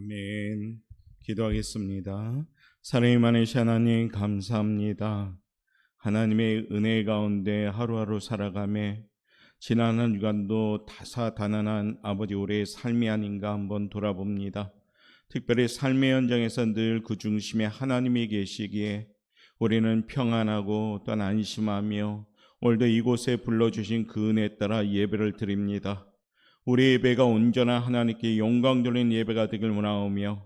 아멘. 기도하겠습니다. 사랑이 많으신 하나님 감사합니다. 하나님의 은혜 가운데 하루하루 살아가며 지난 한 주간도 다사다난한 아버지 우리의 삶이 아닌가 한번 돌아봅니다. 특별히 삶의 현장에서 늘 그 중심에 하나님이 계시기에 우리는 평안하고 또한 안심하며 오늘도 이곳에 불러주신 그 은혜에 따라 예배를 드립니다. 우리 예배가 온전한 하나님께 영광 돌리는 예배가 되길 원하오며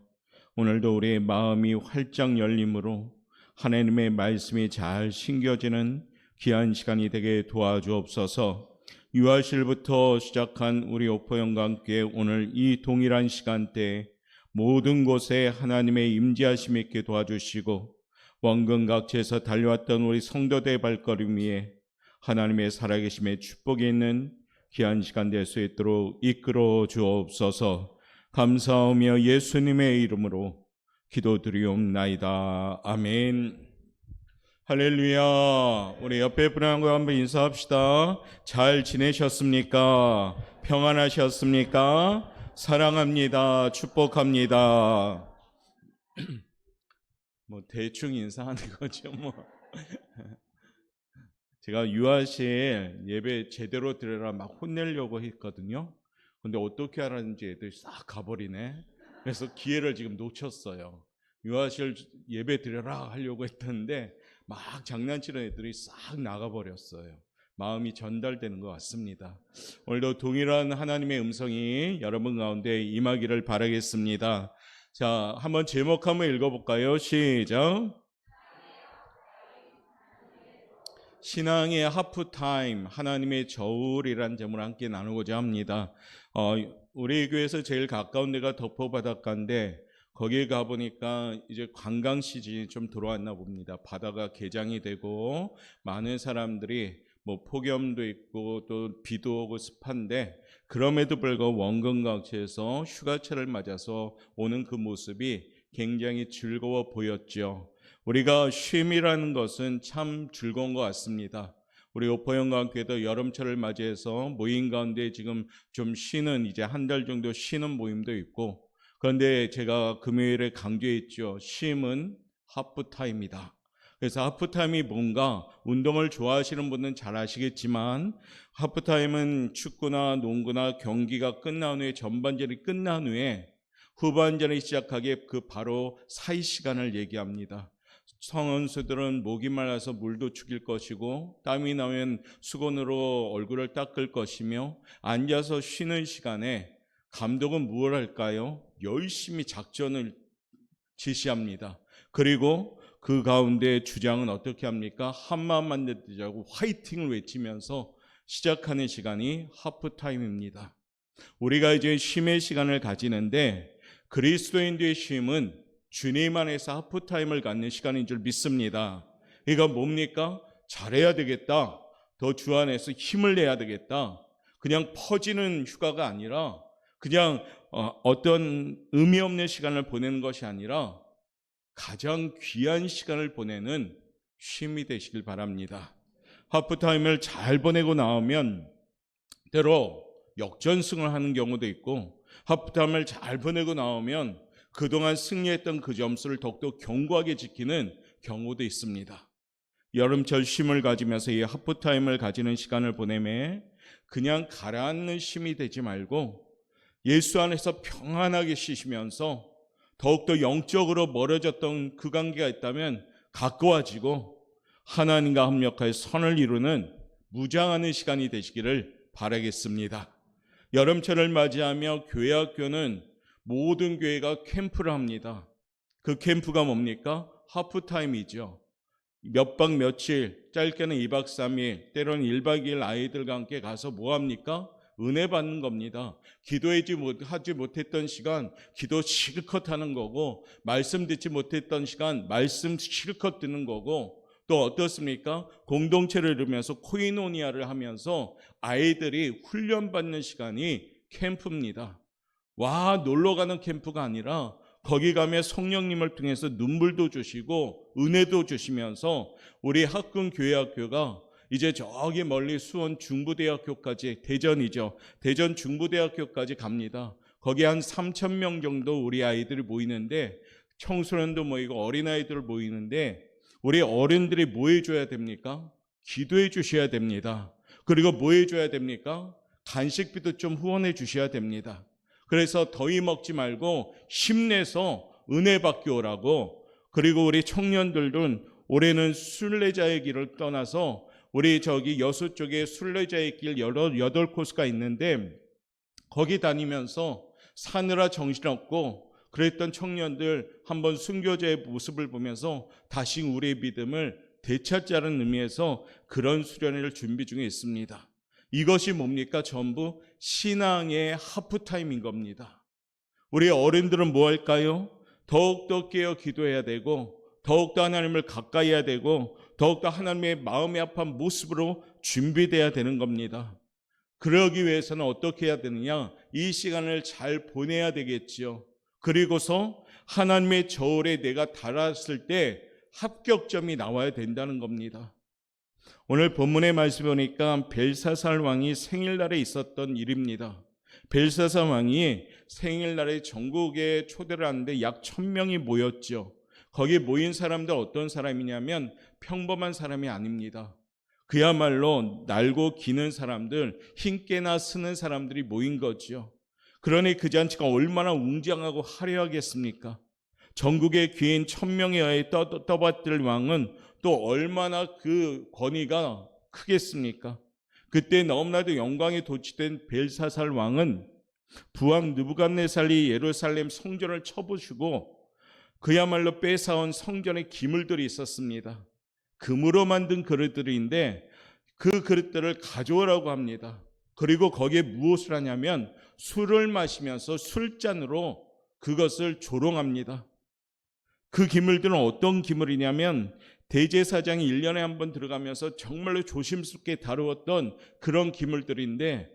오늘도 우리의 마음이 활짝 열림으로 하나님의 말씀이 잘 심겨지는 귀한 시간이 되게 도와주옵소서. 유아실부터 시작한 우리 오포영광교회 오늘 이 동일한 시간대에 모든 곳에 하나님의 임재하심 있게 도와주시고 원근각지에서 달려왔던 우리 성도들의 발걸음 위에 하나님의 살아계심의 축복이 있는 귀한 시간 될 수 있도록 이끌어 주옵소서. 감사하며 예수님의 이름으로 기도드리옵나이다. 아멘. 할렐루야. 우리 옆에 분하고 한번 인사합시다. 잘 지내셨습니까? 평안하셨습니까? 사랑합니다. 축복합니다. 뭐 대충 인사하는 거죠 뭐. 제가 유아실 예배 제대로 드려라 막 혼내려고 했거든요. 근데 어떻게 하라는지 애들이 싹 가버리네. 그래서 기회를 지금 놓쳤어요. 유아실 예배 드려라 하려고 했는데 막 장난치는 애들이 싹 나가버렸어요. 마음이 전달되는 것 같습니다. 오늘도 동일한 하나님의 음성이 여러분 가운데 임하기를 바라겠습니다. 자, 한번 제목 한번 읽어볼까요? 시작. 신앙의 하프타임, 하나님의 저울이라는 제목을 함께 나누고자 합니다. 우리 교회에서 제일 가까운 데가 덕포바닷가인데 거기에 가보니까 이제 관광 시즌이 좀 들어왔나 봅니다. 바다가 개장이 되고 많은 사람들이 뭐 폭염도 있고 또 비도 오고 습한데 그럼에도 불구하고 원근각지에서 휴가철을 맞아서 오는 그 모습이 굉장히 즐거워 보였죠. 우리가 쉼이라는 것은 참 즐거운 것 같습니다. 우리 오포영광교회도 여름철을 맞이해서 모임 가운데 지금 좀 쉬는 이제 한 달 정도 쉬는 모임도 있고 그런데 제가 금요일에 강조했죠. 쉼은 하프타임이다. 그래서 하프타임이 뭔가 운동을 좋아하시는 분은 잘 아시겠지만 하프타임은 축구나 농구나 경기가 끝난 후에 전반전이 끝난 후에 후반전이 시작하기에 그 바로 사이 시간을 얘기합니다. 선수들은 목이 말라서 물도 죽일 것이고 땀이 나면 수건으로 얼굴을 닦을 것이며 앉아서 쉬는 시간에 감독은 무엇을 할까요? 열심히 작전을 지시합니다. 그리고 그 가운데 주장은 어떻게 합니까? 한마음 만들자고 화이팅을 외치면서 시작하는 시간이 하프타임입니다. 우리가 이제 쉼의 시간을 가지는데 그리스도인들의 쉼은 주님 안에서 하프타임을 갖는 시간인 줄 믿습니다. 이거 뭡니까? 잘해야 되겠다. 더 주 안에서 힘을 내야 되겠다. 그냥 퍼지는 휴가가 아니라 그냥 어떤 의미 없는 시간을 보내는 것이 아니라 가장 귀한 시간을 보내는 쉼이 되시길 바랍니다. 하프타임을 잘 보내고 나오면 때로 역전승을 하는 경우도 있고 하프타임을 잘 보내고 나오면 그동안 승리했던 그 점수를 더욱더 견고하게 지키는 경우도 있습니다. 여름철 쉼을 가지면서 이 하프타임을 가지는 시간을 보내며 그냥 가라앉는 쉼이 되지 말고 예수 안에서 평안하게 쉬시면서 더욱더 영적으로 멀어졌던 그 관계가 있다면 가까워지고 하나님과 합력하여 선을 이루는 무장하는 시간이 되시기를 바라겠습니다. 여름철을 맞이하며 교회 학교는 모든 교회가 캠프를 합니다. 그 캠프가 뭡니까? 하프타임이죠. 몇 박 며칠, 짧게는 2박 3일, 때로는 1박 2일 아이들과 함께 가서 뭐 합니까? 은혜 받는 겁니다. 기도하지 못했던 시간 기도 실컷 하는 거고 말씀 듣지 못했던 시간 말씀 실컷 듣는 거고 또 어떻습니까? 공동체를 이루면서 코이노니아를 하면서 아이들이 훈련받는 시간이 캠프입니다. 와 놀러가는 캠프가 아니라 거기 가면 성령님을 통해서 눈물도 주시고 은혜도 주시면서 우리 학군 교회학교가 이제 저기 멀리 수원 중부대학교까지 대전이죠. 대전 중부대학교까지 갑니다. 거기 한 3,000명 정도 우리 아이들이 모이는데, 청소년도 모이고 어린아이들 모이는데, 우리 어른들이 뭐 해줘야 됩니까? 기도해 주셔야 됩니다. 그리고 뭐 해줘야 됩니까? 간식비도 좀 후원해 주셔야 됩니다. 그래서 더위 먹지 말고 힘내서 은혜 받기 오라고. 그리고 우리 청년들은 올해는 순례자의 길을 떠나서 우리 저기 여수 쪽에 순례자의 길 8코스가 있는데, 거기 다니면서 사느라 정신없고 그랬던 청년들 한번 순교자의 모습을 보면서 다시 우리의 믿음을 되찾자는 의미에서 그런 수련회를 준비 중에 있습니다. 이것이 뭡니까? 전부 신앙의 하프타임인 겁니다. 우리 어른들은 뭐 할까요? 더욱더 깨어 기도해야 되고, 더욱더 하나님을 가까이 해야 되고, 더욱더 하나님의 마음이 아픈 모습으로 준비돼야 되는 겁니다. 그러기 위해서는 어떻게 해야 되느냐? 이 시간을 잘 보내야 되겠지요. 그리고서 하나님의 저울에 내가 달았을 때 합격점이 나와야 된다는 겁니다. 오늘 본문의 말씀 보니까 벨사살 왕이 생일날에 있었던 일입니다. 벨사살 왕이 생일날에 전국에 초대를 하는데 약 1,000명이 모였죠. 거기 모인 사람들 어떤 사람이냐면 평범한 사람이 아닙니다. 그야말로 날고 기는 사람들, 흰깨나 쓰는 사람들이 모인 거죠. 그러니 그 잔치가 얼마나 웅장하고 화려하겠습니까? 전국의 귀인 1,000명에 의해 떠받들 왕은 또 얼마나 그 권위가 크겠습니까? 그때 너무나도 영광에 도취된 벨사살 왕은 부왕 느부갓네살이 예루살렘 성전을 쳐부수고 그야말로 뺏어온 성전의 기물들이 있었습니다. 금으로 만든 그릇들인데 그 그릇들을 가져오라고 합니다. 그리고 거기에 무엇을 하냐면 술을 마시면서 술잔으로 그것을 조롱합니다. 그 기물들은 어떤 기물이냐면 대제사장이 1년에 한 번 들어가면서 정말로 조심스럽게 다루었던 그런 기물들인데,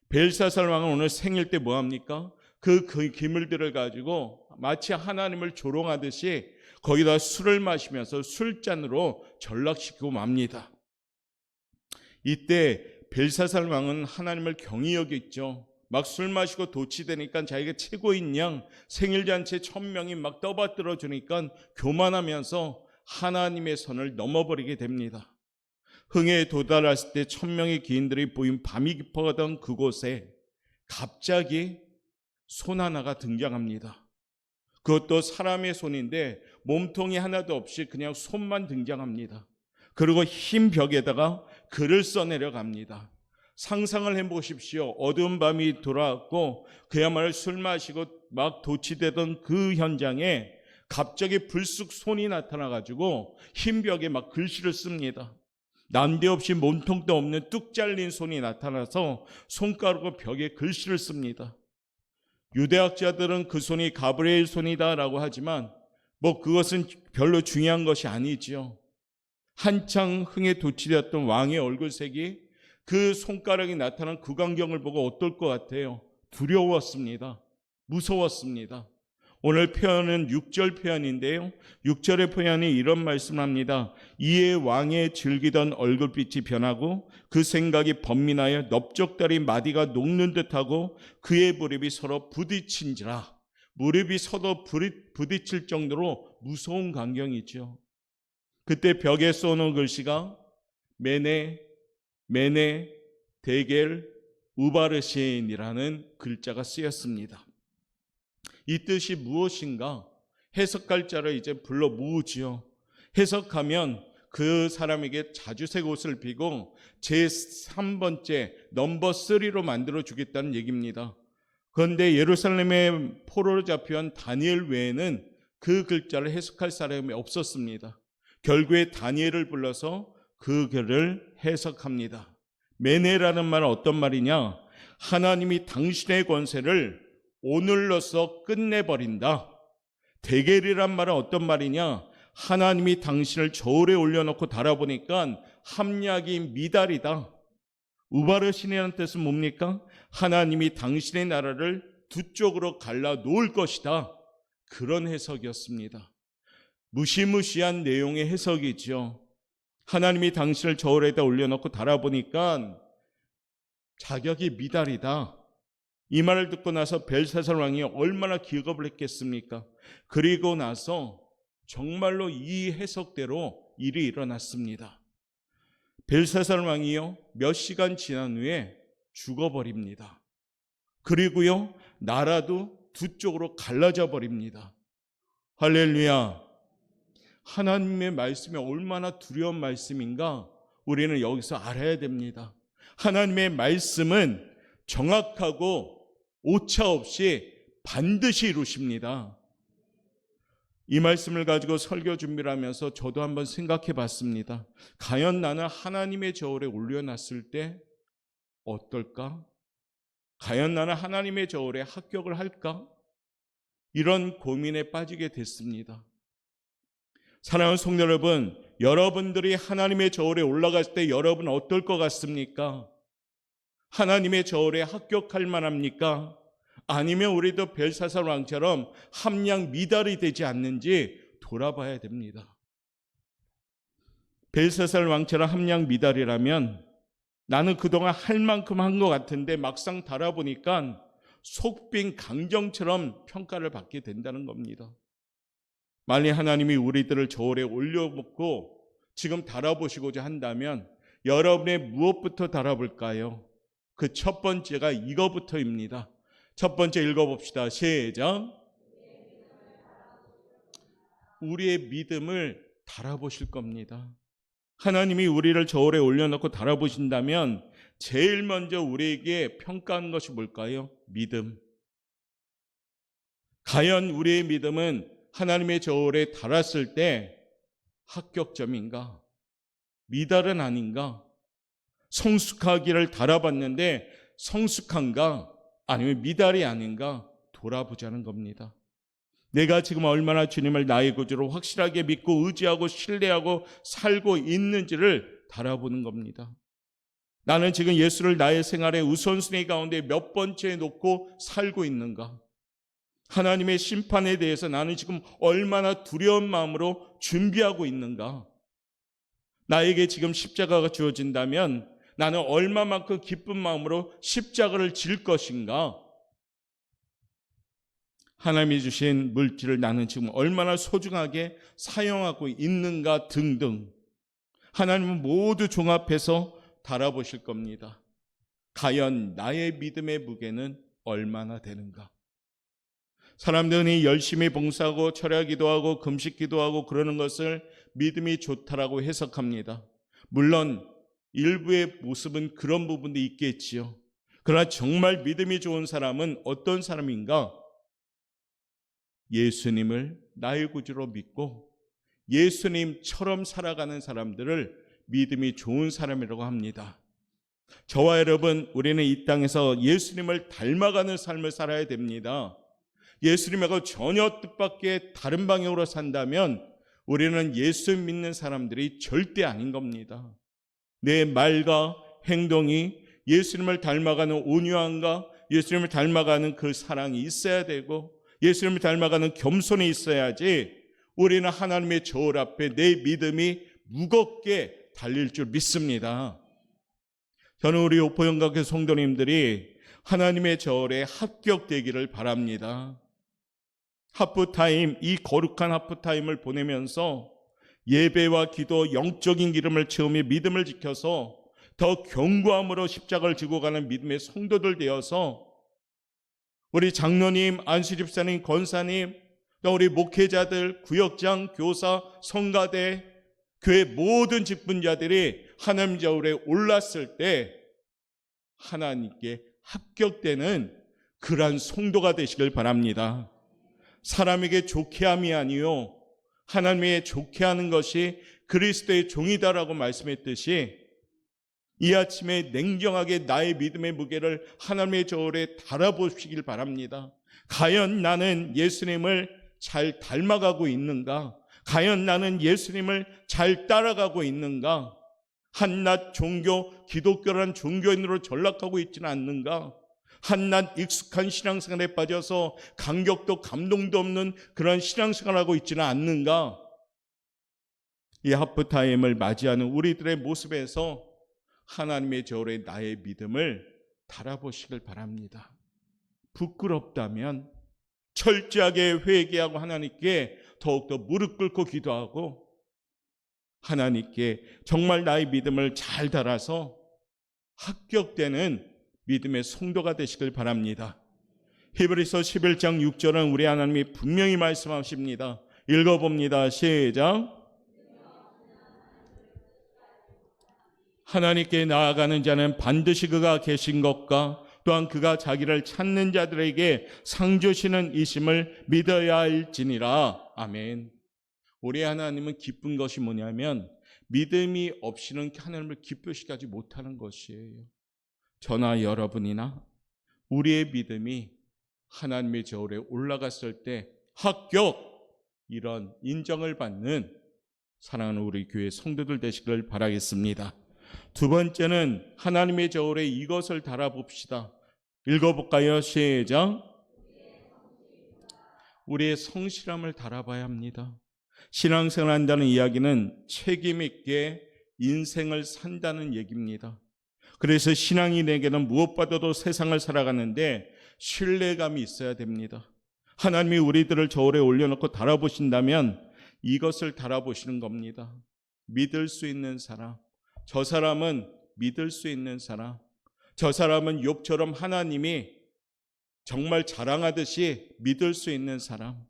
벨사살 왕은 오늘 생일 때 뭐 합니까? 그 기물들을 가지고 마치 하나님을 조롱하듯이 거기다 술을 마시면서 술잔으로 전락시키고 맙니다. 이때 벨사살 왕은 하나님을 경히 여겼죠. 막 술 마시고 도취되니까 자기가 최고인 양 생일잔치에 1,000명이 막 떠받들어 주니까 교만하면서 하나님의 선을 넘어버리게 됩니다. 흥에 도달했을 때 1,000명의 기인들이 보인 밤이 깊어가던 그곳에 갑자기 손 하나가 등장합니다. 그것도 사람의 손인데 몸통이 하나도 없이 그냥 손만 등장합니다. 그리고 흰 벽에다가 글을 써내려갑니다. 상상을 해보십시오. 어두운 밤이 돌아왔고 그야말로 술 마시고 막 도취되던 그 현장에 갑자기 불쑥 손이 나타나가지고 흰 벽에 막 글씨를 씁니다. 난데없이 몸통도 없는 뚝 잘린 손이 나타나서 손가락으로 벽에 글씨를 씁니다. 유대학자들은 그 손이 가브리엘 손이다라고 하지만 그것은 별로 중요한 것이 아니지요. 한창 흥에 도취되었던 왕의 얼굴색이 그 손가락이 나타난 그 광경을 보고 어떨 것 같아요? 두려웠습니다. 무서웠습니다. 오늘 표현은 6절 표현인데요. 6절의 표현이 이런 말씀을 합니다. 이에 왕의 즐기던 얼굴빛이 변하고 그 생각이 번민하여 넓적다리 마디가 녹는 듯하고 그의 무릎이 서로 부딪힌지라. 무릎이 서로 부딪힐 정도로 무서운 광경이죠. 그때 벽에 써놓은 글씨가 메네 데겔 우바르시인이라는 글자가 쓰였습니다. 이 뜻이 무엇인가? 해석할 자를 이제 불러 모으지요. 해석하면 그 사람에게 자주색 옷을 비고 제3번째 넘버 3로 만들어 주겠다는 얘기입니다. 그런데 예루살렘에 포로로 잡혀온 다니엘 외에는 그 글자를 해석할 사람이 없었습니다. 결국에 다니엘을 불러서 그 글을 해석합니다. 메네라는 말은 어떤 말이냐? 하나님이 당신의 권세를 오늘로써 끝내버린다. 데겔이란 말은 어떤 말이냐? 하나님이 당신을 저울에 올려놓고 달아보니까 함량이 미달이다. 우바르신이라는 뜻은 뭡니까? 하나님이 당신의 나라를 두 쪽으로 갈라 놓을 것이다. 그런 해석이었습니다. 무시무시한 내용의 해석이죠. 하나님이 당신을 저울에다 올려놓고 달아보니까 자격이 미달이다. 이 말을 듣고 나서 벨사살 왕이 얼마나 기겁을 했겠습니까? 그리고 나서 정말로 이 해석대로 일이 일어났습니다. 벨사살 왕이요, 몇 시간 지난 후에 죽어버립니다. 그리고요, 나라도 두 쪽으로 갈라져 버립니다. 할렐루야. 하나님의 말씀이 얼마나 두려운 말씀인가 우리는 여기서 알아야 됩니다. 하나님의 말씀은 정확하고 오차 없이 반드시 이루십니다. 이 말씀을 가지고 설교 준비를 하면서 저도 한번 생각해 봤습니다. 과연 나는 하나님의 저울에 올려놨을 때 어떨까? 과연 나는 하나님의 저울에 합격을 할까? 이런 고민에 빠지게 됐습니다. 사랑하는 성도 여러분, 여러분들이 하나님의 저울에 올라갔을 때 여러분 어떨 것 같습니까? 하나님의 저울에 합격할 만합니까? 아니면 우리도 벨사살 왕처럼 함량 미달이 되지 않는지 돌아봐야 됩니다. 벨사살 왕처럼 함량 미달이라면 나는 그동안 할 만큼 한 것 같은데 막상 달아보니까 속빈 강정처럼 평가를 받게 된다는 겁니다. 만약 하나님이 우리들을 저울에 올려놓고 지금 달아보시고자 한다면 여러분의 무엇부터 달아볼까요? 그 첫 번째가 이거부터입니다. 첫 번째 읽어봅시다. 시작. 우리의 믿음을 달아보실 겁니다. 하나님이 우리를 저울에 올려놓고 달아보신다면 제일 먼저 우리에게 평가하는 것이 뭘까요? 믿음. 과연 우리의 믿음은 하나님의 저울에 달았을 때 합격점인가? 미달은 아닌가? 성숙하기를 달아봤는데 성숙한가? 아니면 미달이 아닌가? 돌아보자는 겁니다. 내가 지금 얼마나 주님을 나의 구주로 확실하게 믿고 의지하고 신뢰하고 살고 있는지를 달아보는 겁니다. 나는 지금 예수를 나의 생활의 우선순위 가운데 몇 번째에 놓고 살고 있는가? 하나님의 심판에 대해서 나는 지금 얼마나 두려운 마음으로 준비하고 있는가? 나에게 지금 십자가가 주어진다면 나는 얼마만큼 기쁜 마음으로 십자가를 질 것인가? 하나님이 주신 물질을 나는 지금 얼마나 소중하게 사용하고 있는가 등등 하나님은 모두 종합해서 달아보실 겁니다. 과연 나의 믿음의 무게는 얼마나 되는가? 사람들이 열심히 봉사하고 철야 기도하고 금식 기도하고 그러는 것을 믿음이 좋다라고 해석합니다. 물론 일부의 모습은 그런 부분도 있겠지요. 그러나 정말 믿음이 좋은 사람은 어떤 사람인가? 예수님을 나의 구주로 믿고 예수님처럼 살아가는 사람들을 믿음이 좋은 사람이라고 합니다. 저와 여러분, 우리는 이 땅에서 예수님을 닮아가는 삶을 살아야 됩니다. 예수님하고 전혀 뜻밖의 다른 방향으로 산다면 우리는 예수 믿는 사람들이 절대 아닌 겁니다. 내 말과 행동이 예수님을 닮아가는 온유함과 예수님을 닮아가는 그 사랑이 있어야 되고 예수님을 닮아가는 겸손이 있어야지 우리는 하나님의 저울 앞에 내 믿음이 무겁게 달릴 줄 믿습니다. 저는 우리 오포영각교 성도님들이 하나님의 저울에 합격되기를 바랍니다. 하프타임, 이 거룩한 하프타임을 보내면서 예배와 기도, 영적인 기름을 채우며 믿음을 지켜서 더 견고함으로 십자가를 지고 가는 믿음의 성도들 되어서 우리 장로님, 안수집사님, 권사님, 또 우리 목회자들, 구역장, 교사, 성가대, 교회 모든 직분자들이 하나님 저울에 올랐을 때 하나님께 합격되는 그러한 성도가 되시길 바랍니다. 사람에게 좋게 함이 아니요 하나님의 좋게 하는 것이 그리스도의 종이다라고 말씀했듯이 이 아침에 냉정하게 나의 믿음의 무게를 하나님의 저울에 달아보시길 바랍니다. 과연 나는 예수님을 잘 닮아가고 있는가? 과연 나는 예수님을 잘 따라가고 있는가? 한낱 종교, 기독교라는 종교인으로 전락하고 있지는 않는가? 한낱 익숙한 신앙생활에 빠져서 감격도 감동도 없는 그런 신앙생활을 하고 있지는 않는가? 이 하프타임을 맞이하는 우리들의 모습에서 하나님의 저울에 나의 믿음을 달아보시길 바랍니다. 부끄럽다면 철저하게 회개하고 하나님께 더욱더 무릎 꿇고 기도하고 하나님께 정말 나의 믿음을 잘 달아서 합격되는 믿음의 성도가 되시길 바랍니다. 히브리서 11장 6절은 우리 하나님이 분명히 말씀하십니다. 읽어봅니다. 시작. 하나님께 나아가는 자는 반드시 그가 계신 것과 또한 그가 자기를 찾는 자들에게 상 주시는 이심을 믿어야 할지니라. 아멘. 우리 하나님은 기쁜 것이 뭐냐면 믿음이 없이는 하나님을 기쁘시게 하지 못하는 것이에요. 저나 여러분이나 우리의 믿음이 하나님의 저울에 올라갔을 때 합격! 이런 인정을 받는 사랑하는 우리 교회 성도들 되시길 바라겠습니다. 두 번째는 하나님의 저울에 이것을 달아봅시다. 읽어볼까요? 시작. 우리의 성실함을 달아봐야 합니다. 신앙생활 한다는 이야기는 책임 있게 인생을 산다는 얘기입니다. 그래서 신앙이 내게는 무엇보다도 세상을 살아가는데 신뢰감이 있어야 됩니다. 하나님이 우리들을 저울에 올려놓고 달아보신다면 이것을 달아보시는 겁니다. 믿을 수 있는 사람, 저 사람은 믿을 수 있는 사람, 저 사람은 욥처럼 하나님이 정말 자랑하듯이 믿을 수 있는 사람,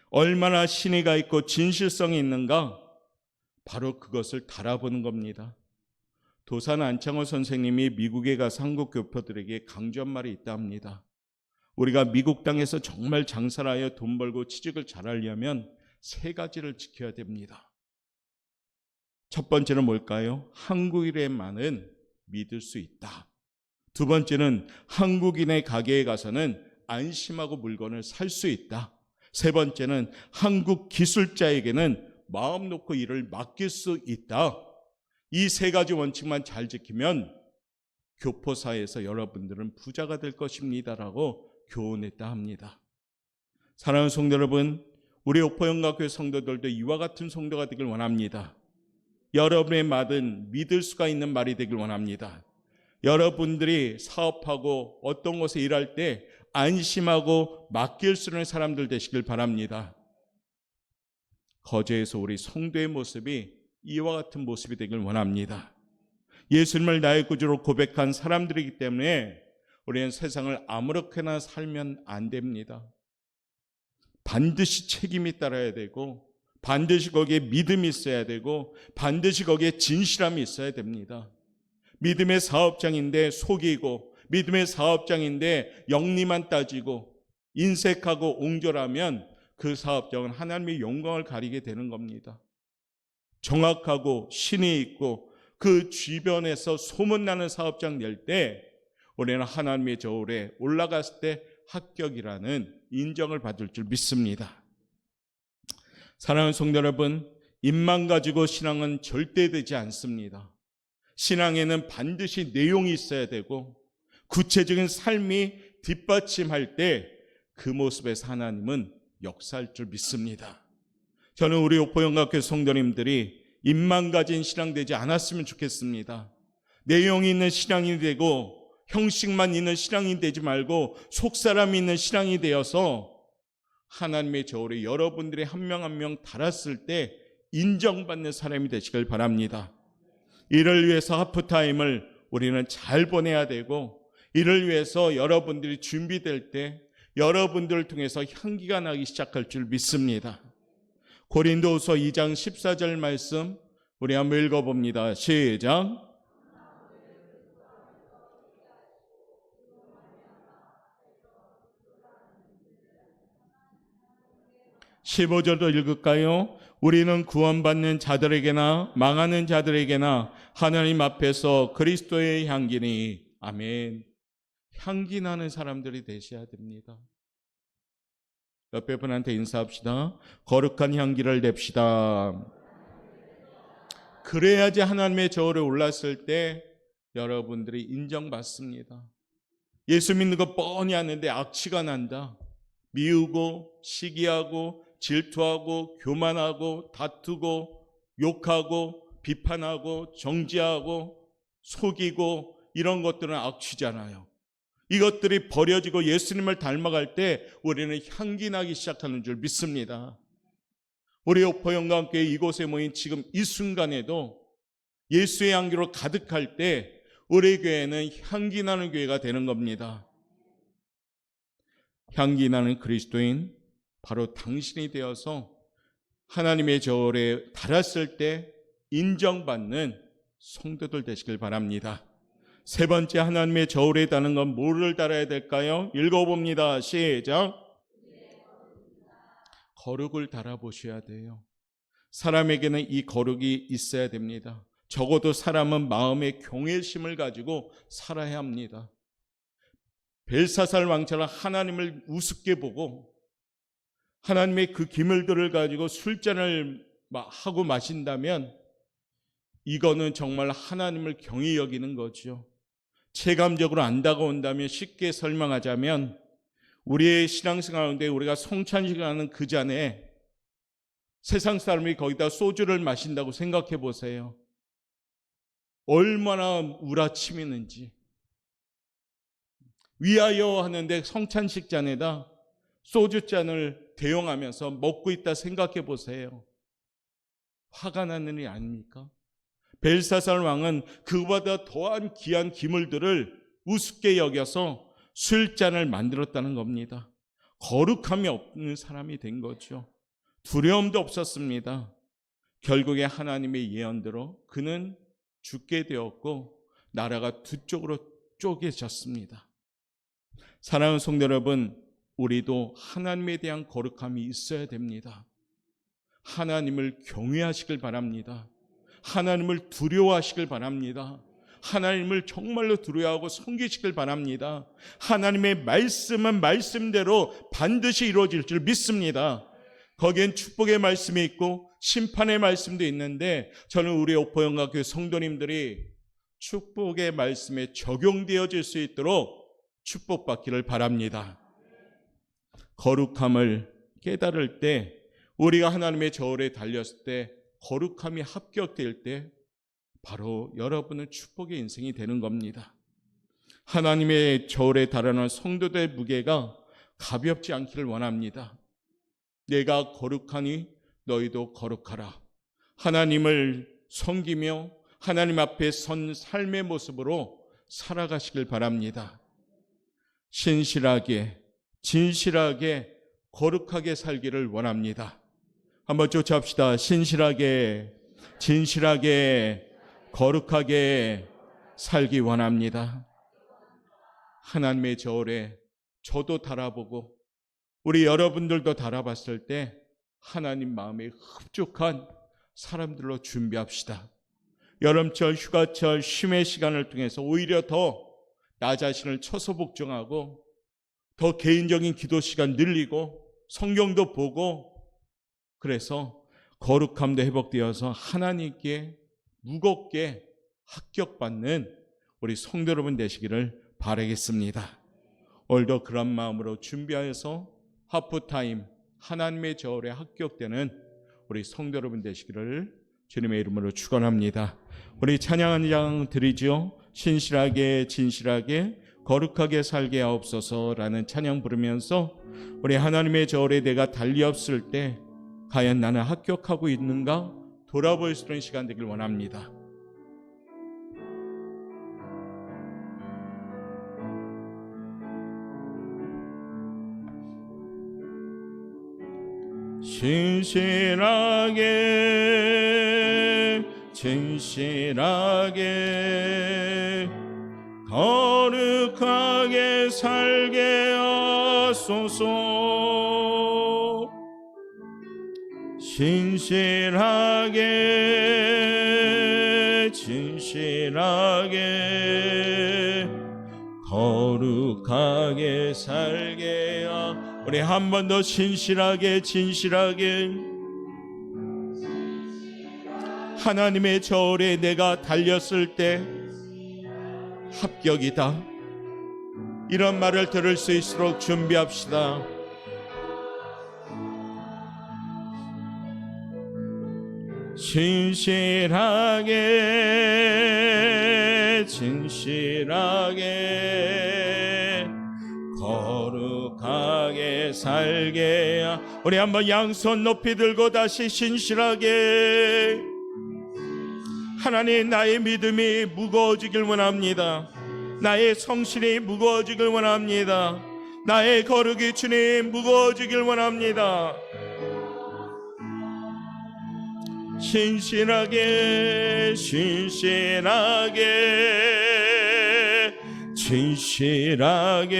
얼마나 신의가 있고 진실성이 있는가, 바로 그것을 달아보는 겁니다. 도산 안창호 선생님이 미국에 가서 한국 교포들에게 강조한 말이 있다 합니다. 우리가 미국 땅에서 정말 장사를 하여 돈 벌고 취직을 잘하려면 세 가지를 지켜야 됩니다. 첫 번째는 뭘까요? 한국인만은 믿을 수 있다. 두 번째는 한국인의 가게에 가서는 안심하고 물건을 살 수 있다. 세 번째는 한국 기술자에게는 마음 놓고 일을 맡길 수 있다. 이 세 가지 원칙만 잘 지키면 교포사에서 여러분들은 부자가 될 것입니다라고 교훈했다 합니다. 사랑하는 성도 여러분, 우리 옥포영각교회 성도들도 이와 같은 성도가 되길 원합니다. 여러분의 말은 믿을 수가 있는 말이 되길 원합니다. 여러분들이 사업하고 어떤 곳에 일할 때 안심하고 맡길 수 있는 사람들 되시길 바랍니다. 거제에서 우리 성도의 모습이 이와 같은 모습이 되길 원합니다. 예수님을 나의 구주로 고백한 사람들이기 때문에 우리는 세상을 아무렇게나 살면 안 됩니다. 반드시 책임이 따라야 되고 반드시 거기에 믿음이 있어야 되고 반드시 거기에 진실함이 있어야 됩니다. 믿음의 사업장인데 속이고 믿음의 사업장인데 영리만 따지고 인색하고 옹졸하면 그 사업장은 하나님의 영광을 가리게 되는 겁니다. 정확하고 신이 있고 그 주변에서 소문나는 사업장 낼 때 우리는 하나님의 저울에 올라갔을 때 합격이라는 인정을 받을 줄 믿습니다. 사랑하는 성도 여러분, 입만 가지고 신앙은 절대 되지 않습니다. 신앙에는 반드시 내용이 있어야 되고 구체적인 삶이 뒷받침할 때 그 모습에서 하나님은 역사할 줄 믿습니다. 저는 우리 옥포영각교회 성도님들이 입만 가진 신앙 되지 않았으면 좋겠습니다. 내용이 있는 신앙이 되고 형식만 있는 신앙이 되지 말고 속사람이 있는 신앙이 되어서 하나님의 저울에 여러분들이 한 명 한 명 달았을 때 인정받는 사람이 되시길 바랍니다. 이를 위해서 하프타임을 우리는 잘 보내야 되고 이를 위해서 여러분들이 준비될 때 여러분들을 통해서 향기가 나기 시작할 줄 믿습니다. 고린도후서 2장 14절 말씀 우리 한번 읽어봅니다. 시작. 15절도 읽을까요? 우리는 구원받는 자들에게나 망하는 자들에게나 하나님 앞에서 그리스도의 향기니. 아멘. 향기 나는 사람들이 되셔야 됩니다. 옆에 분한테 인사합시다. 거룩한 향기를 냅시다. 그래야지 하나님의 저울에 올랐을 때 여러분들이 인정받습니다. 예수 믿는 거 뻔히 아는데 악취가 난다. 미우고 시기하고 질투하고 교만하고 다투고 욕하고 비판하고 정죄하고 속이고 이런 것들은 악취잖아요. 이것들이 버려지고 예수님을 닮아갈 때 우리는 향기 나기 시작하는 줄 믿습니다. 우리 오포영과 함께 이곳에 모인 지금 이 순간에도 예수의 향기로 가득할 때 우리 교회는 향기 나는 교회가 되는 겁니다. 향기 나는 그리스도인 바로 당신이 되어서 하나님의 저울에 달았을 때 인정받는 성도들 되시길 바랍니다. 세 번째, 하나님의 저울에 다는 건 뭐를 달아야 될까요? 읽어봅니다. 시작. 거룩을 달아보셔야 돼요. 사람에게는 이 거룩이 있어야 됩니다. 적어도 사람은 마음의 경외심을 가지고 살아야 합니다. 벨사살 왕처럼 하나님을 우습게 보고 하나님의 그 기물들을 가지고 술잔을 하고 마신다면 이거는 정말 하나님을 경히 여기는 거죠. 체감적으로 안 다가온다면, 쉽게 설명하자면 우리의 신앙생활 가운데 우리가 성찬식을 하는 그 잔에 세상 사람이 거기다 소주를 마신다고 생각해 보세요. 얼마나 우라치미는지. 위하여 하는데 성찬식 잔에다 소주잔을 대용하면서 먹고 있다 생각해 보세요. 화가 나는 일 아닙니까? 벨사살 왕은 그보다 더한 귀한 기물들을 우습게 여겨서 술잔을 만들었다는 겁니다. 거룩함이 없는 사람이 된 거죠. 두려움도 없었습니다. 결국에 하나님의 예언대로 그는 죽게 되었고 나라가 두 쪽으로 쪼개졌습니다. 사랑하는 성도 여러분, 우리도 하나님에 대한 거룩함이 있어야 됩니다. 하나님을 경외하시길 바랍니다. 하나님을 두려워하시길 바랍니다. 하나님을 정말로 두려워하고 섬기시길 바랍니다. 하나님의 말씀은 말씀대로 반드시 이루어질 줄 믿습니다. 거기엔 축복의 말씀이 있고 심판의 말씀도 있는데 저는 우리 오포영과교회 성도님들이 축복의 말씀에 적용되어질 수 있도록 축복받기를 바랍니다. 거룩함을 깨달을 때, 우리가 하나님의 저울에 달렸을 때, 거룩함이 합격될 때 바로 여러분은 축복의 인생이 되는 겁니다. 하나님의 저울에 달하는 성도들의 무게가 가볍지 않기를 원합니다. 내가 거룩하니 너희도 거룩하라. 하나님을 섬기며 하나님 앞에 선 삶의 모습으로 살아가시길 바랍니다. 신실하게, 진실하게, 거룩하게 살기를 원합니다. 한번 쫓아합시다. 신실하게, 진실하게, 거룩하게 살기 원합니다. 하나님의 저울에 저도 달아보고 우리 여러분들도 달아봤을 때 하나님 마음에 흡족한 사람들로 준비합시다. 여름철, 휴가철, 쉼의 시간을 통해서 오히려 더 나 자신을 처소복종하고 더 개인적인 기도 시간 늘리고 성경도 보고, 그래서 거룩함도 회복되어서 하나님께 무겁게 합격받는 우리 성도 여러분 되시기를 바라겠습니다. 오늘도 그런 마음으로 준비하여서 하프타임 하나님의 저울에 합격되는 우리 성도 여러분 되시기를 주님의 이름으로 축원합니다. 우리 찬양 한 장 드리죠. 신실하게, 진실하게, 거룩하게 살게 하옵소서라는 찬양 부르면서 우리 하나님의 저울에 내가 달리었을 때 과연 나는 합격하고 있는가 돌아볼 수 있는 시간 되길 원합니다. 신실하게, 진실하게, 거룩하게 살게 하소서. 신실하게, 진실하게, 거룩하게 살게 하소서. 우리 한 번 더 신실하게, 진실하게, 하나님의 저울에 내가 달렸을 때 합격이다, 이런 말을 들을 수 있도록 준비합시다. 신실하게, 진실하게, 거룩하게 살게 우리 한번 양손 높이 들고 다시 신실하게 하나님 나의 믿음이 무거워지길 원합니다. 나의 성실이 무거워지길 원합니다. 나의 거룩이 주님 무거워지길 원합니다. 신실하게 진실하게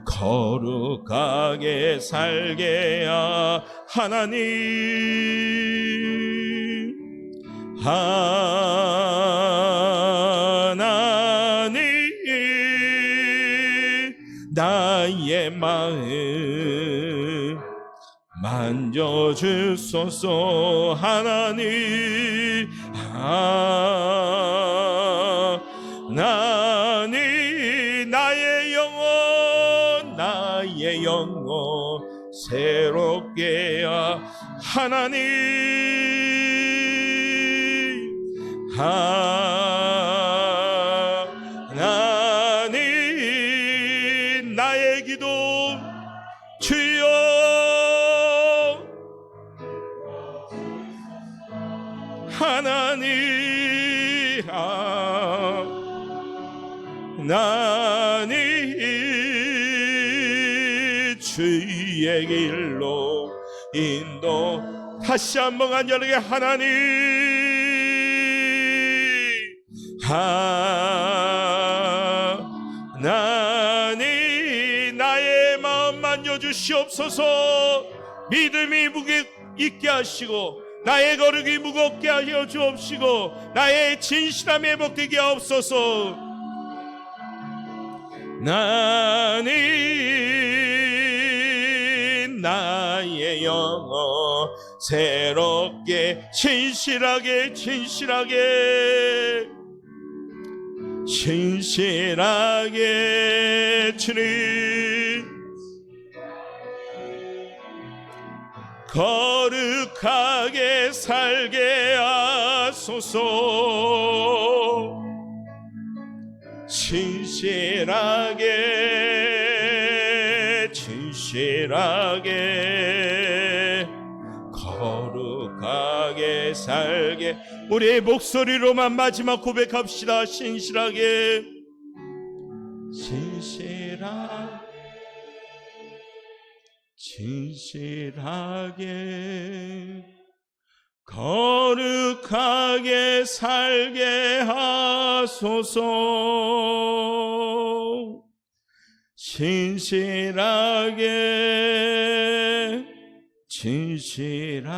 거룩하게 살게 하나님 나의 마음 만져주소서. 하나님 나의 영혼 새롭게 하나님 나의 기도 주여 하나님 나니 주의 길로 인도 다시 한번 간절하게 하나님 나의 마음 만져주시옵소서. 믿음이 무게 있게 하시고 나의 거룩이 무겁게 하여 주옵시고 나의 진실함이 회복되게 하옵소서. 나의 영혼 새롭게 진실하게 주님 거룩하게 살게 하소서. 진실하게 거룩하게 살게 우리의 목소리로만 마지막 고백합시다. 진실하게 거룩하게 살게 하소서. 진실하게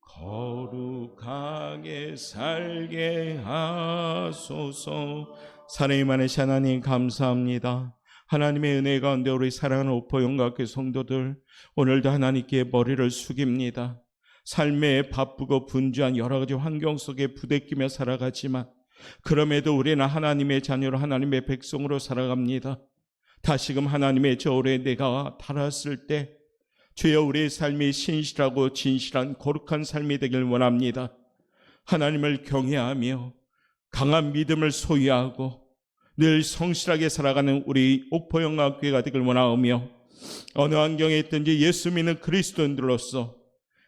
거룩하게 살게 하소서. 사랑이 많으신 하나님 감사합니다. 하나님의 은혜 가운데 우리 사랑하는 오포영각교 성도들 오늘도 하나님께 머리를 숙입니다. 삶에 바쁘고 분주한 여러 가지 환경 속에 부대끼며 살아가지만 그럼에도 우리는 하나님의 자녀로 하나님의 백성으로 살아갑니다. 다시금 하나님의 저울에 내가 달았을 때 주여 우리의 삶이 신실하고 진실한 거룩한 삶이 되길 원합니다. 하나님을 경외하며 강한 믿음을 소유하고 늘 성실하게 살아가는 우리 옥포영학교회가 되길 원하오며 어느 환경에 있든지 예수 믿는 그리스도인들로서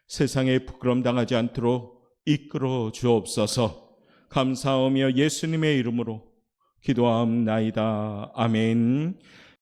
세상에 부끄러움 당하지 않도록 이끌어 주옵소서. 감사하며 예수님의 이름으로 기도하옵나이다. 아멘.